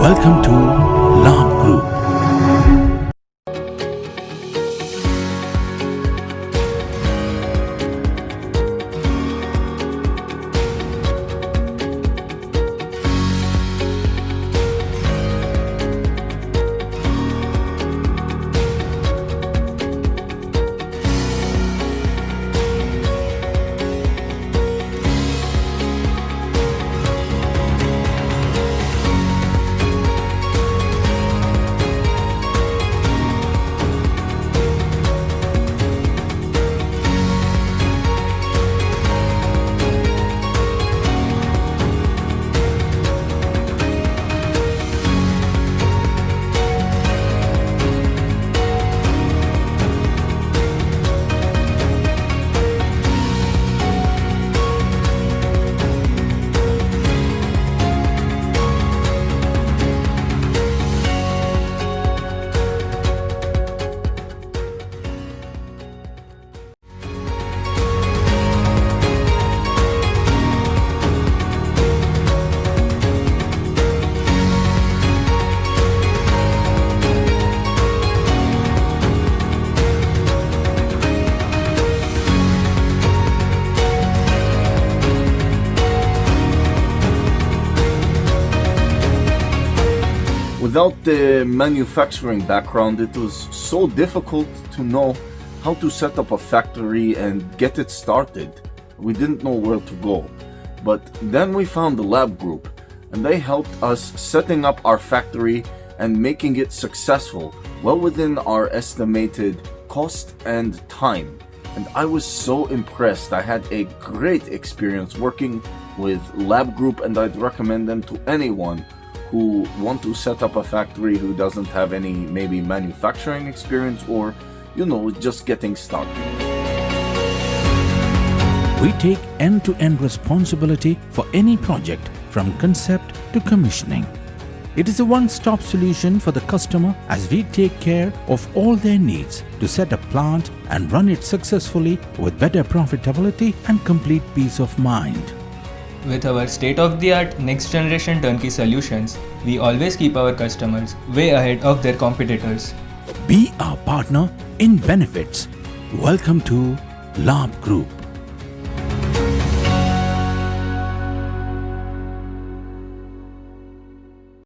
Welcome to Labh Group. Without the manufacturing background, it was so difficult to know how to set up a factory and get it started. We didn't know where to go. But then we found the Labh Group, and they helped us setting up our factory and making it successful, well within our estimated cost and time. And I was so impressed. I had a great experience working with Labh Group, and I'd recommend them to anyone who want to set up a factory who doesn't have any maybe manufacturing experience or, just getting started. We take end-to-end responsibility for any project from concept to commissioning. It is a one-stop solution for the customer as we take care of all their needs to set a plant and run it successfully with better profitability and complete peace of mind. With our state-of-the-art next-generation turnkey solutions, we always keep our customers way ahead of their competitors. Be our partner in benefits. Welcome to Labh Group.